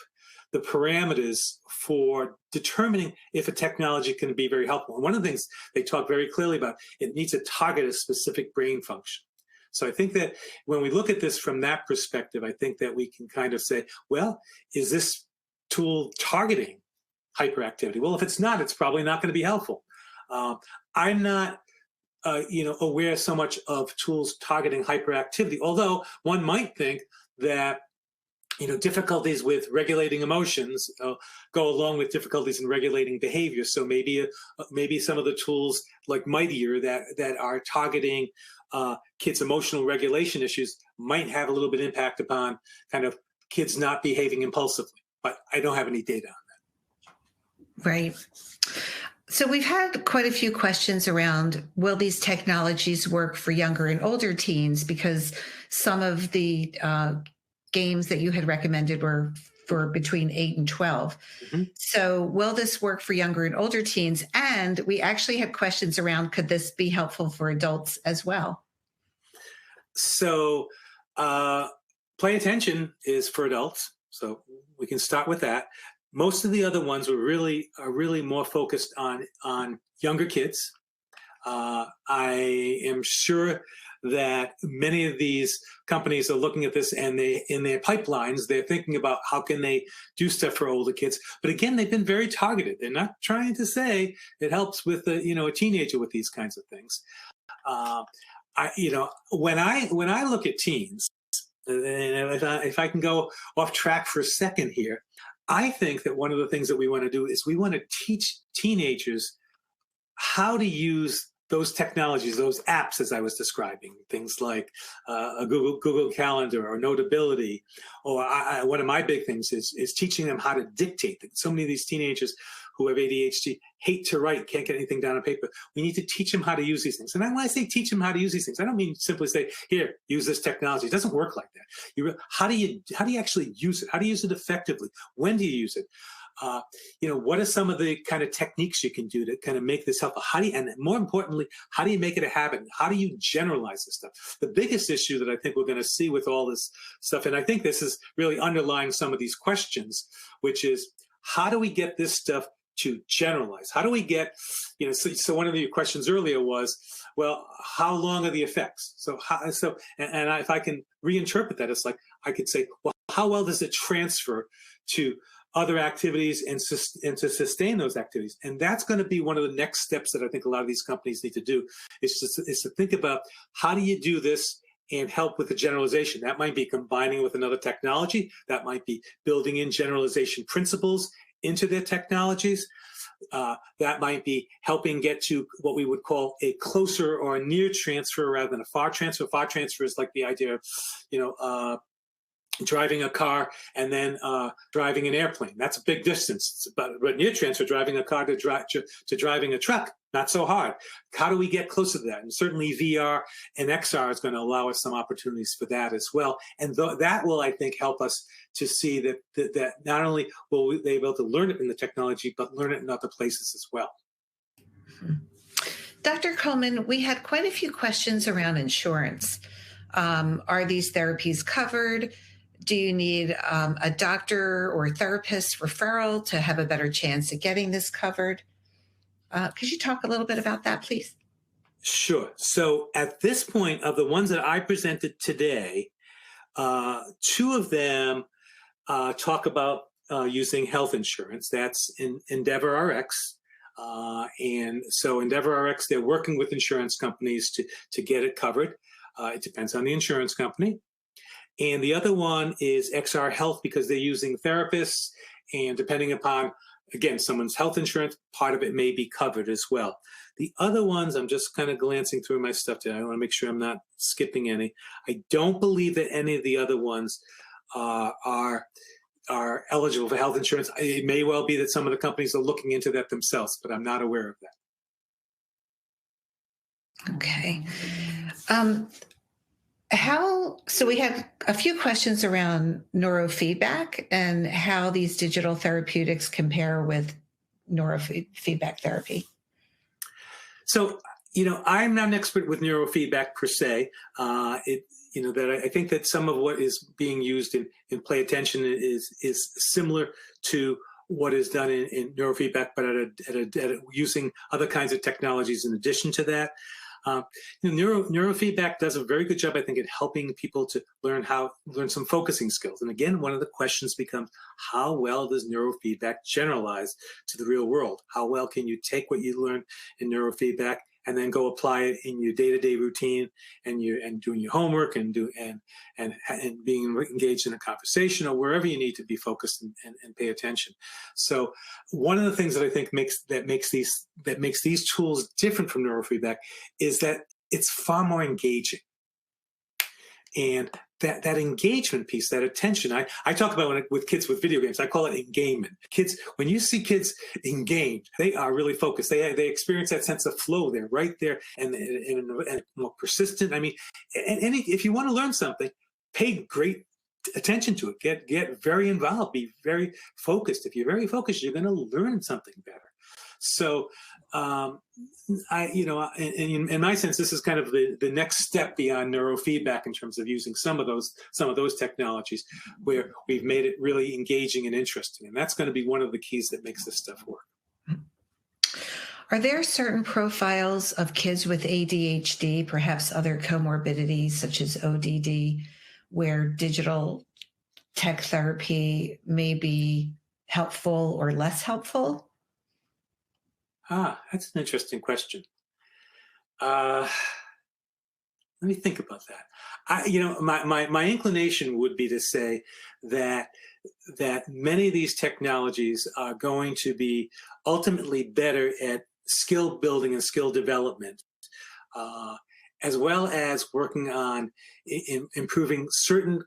the parameters for determining if a technology can be very helpful. And one of the things they talk very clearly about, it needs to target a specific brain function. So I think that when we look at this from that perspective, I think that we can kind of say, well, is this tool targeting hyperactivity? Well, if it's not, it's probably not going to be helpful. I'm not aware so much of tools targeting hyperactivity, although one might think that difficulties with regulating emotions go along with difficulties in regulating behavior. So maybe some of the tools like Mightier that are targeting kids' emotional regulation issues might have a little bit of impact upon kind of kids not behaving impulsively. But I don't have any data on that. Right. So we've had quite a few questions around, will these technologies work for younger and older teens? Because some of the games that you had recommended were for between 8 and 12. Mm-hmm. So will this work for younger and older teens? And we actually had questions around, could this be helpful for adults as well? So Play Attention is for adults. So we can start with that. Most of the other ones are really more focused on younger kids. I am sure that many of these companies are looking at this, and in their pipelines, they're thinking about how can they do stuff for older kids. But again, they've been very targeted. They're not trying to say it helps with a teenager with these kinds of things. When I look at teens, and if I can go off track for a second here, I think that one of the things that we want to do is we want to teach teenagers how to use those technologies, those apps, as I was describing, things like a Google Calendar or Notability, or one of my big things is teaching them how to dictate things. So many of these teenagers who have ADHD hate to write, can't get anything down on paper. We need to teach them how to use these things. And when I say teach them how to use these things, I don't mean simply say, here, use this technology. It doesn't work like that. How do you actually use it? How do you use it effectively? When do you use it? What are some of the kind of techniques you can do to kind of make this helpful? And more importantly, how do you make it a habit? How do you generalize this stuff? The biggest issue that I think we're going to see with all this stuff, and I think this is really underlying some of these questions, which is how do we get this stuff to generalize? How do we get, so one of the questions earlier was, well, how long are the effects? If I can reinterpret that, it's like, I could say, well, how well does it transfer to other activities and to sustain those activities? And that's going to be one of the next steps that I think a lot of these companies need to do, is to think about how do you do this and help with the generalization. That might be combining with another technology. That might be building in generalization principles into their technologies. That might be helping get to what we would call a closer or a near transfer rather than a far transfer. Far transfer is like the idea of, driving a car and then driving an airplane. That's a big distance. But near transfer, driving a car to driving a truck, not so hard. How do we get closer to that? And certainly VR and XR is going to allow us some opportunities for that as well. And that will, I think, help us to see that not only will they be able to learn it in the technology, but learn it in other places as well. Dr. Kulman, we had quite a few questions around insurance. Are these therapies covered? Do you need a doctor or a therapist referral to have a better chance at getting this covered? Could you talk a little bit about that, please? Sure. So at this point, of the ones that I presented today, two of them talk about using health insurance. That's in EndeavorRx. And so EndeavorRx, they're working with insurance companies to get it covered. It depends on the insurance company. And the other one is XR Health, because they're using therapists, and depending upon, again, someone's health insurance, part of it may be covered as well. The other ones, I'm just kind of glancing through my stuff today. I want to make sure I'm not skipping any. I don't believe that any of the other ones are eligible for health insurance. It may well be that some of the companies are looking into that themselves, but I'm not aware of that. Okay. So we have a few questions around neurofeedback and how these digital therapeutics compare with neurofeedback therapy. So, I'm not an expert with neurofeedback per se. That I think that some of what is being used in play attention is similar to what is done in neurofeedback, but using other kinds of technologies in addition to that. Neurofeedback does a very good job, I think, at helping people to learn some focusing skills. And again, one of the questions becomes, how well does neurofeedback generalize to the real world? How well can you take what you learn in neurofeedback and then go apply it in your day-to-day routine and doing your homework and being engaged in a conversation or wherever you need to be focused and pay attention. So one of the things that I think makes these tools different from neurofeedback is that it's far more engaging. And that engagement piece, that attention, I talk about with kids with video games, I call it engagement. Kids, when you see kids engaged, they are really focused. They experience that sense of flow. They're right there and more persistent. I mean, if you want to learn something, pay great attention to it. Get very involved. Be very focused. If you're very focused, you're going to learn something better. So, in my sense, this is kind of the next step beyond neurofeedback in terms of using some of those technologies where we've made it really engaging and interesting. And that's going to be one of the keys that makes this stuff work. Are there certain profiles of kids with ADHD, perhaps other comorbidities such as ODD, where digital tech therapy may be helpful or less helpful? That's an interesting question. Let me think about that. My inclination would be to say that many of these technologies are going to be ultimately better at skill building and skill development, as well as working on improving certain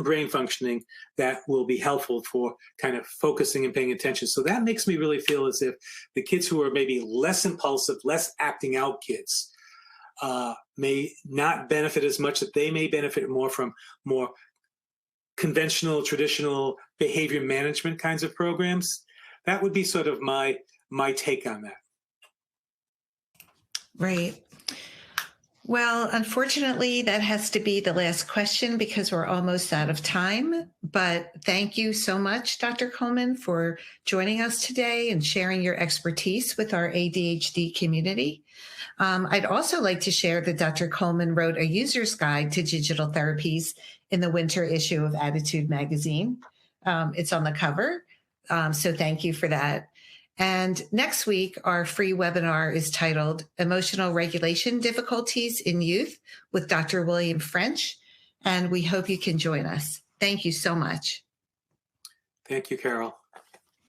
brain functioning that will be helpful for kind of focusing and paying attention. So that makes me really feel as if the kids who are maybe less impulsive, less acting out kids may not benefit as much, that they may benefit more from more conventional, traditional behavior management kinds of programs. That would be sort of my take on that. Right. Well, unfortunately, that has to be the last question because we're almost out of time. But thank you so much, Dr. Kulman, for joining us today and sharing your expertise with our ADHD community. I'd also like to share that Dr. Kulman wrote a user's guide to digital therapies in the winter issue of ADDitude magazine. It's on the cover. So thank you for that. And next week, our free webinar is titled Emotional Regulation Difficulties in Youth with Dr. William French. And we hope you can join us. Thank you so much. Thank you, Carol.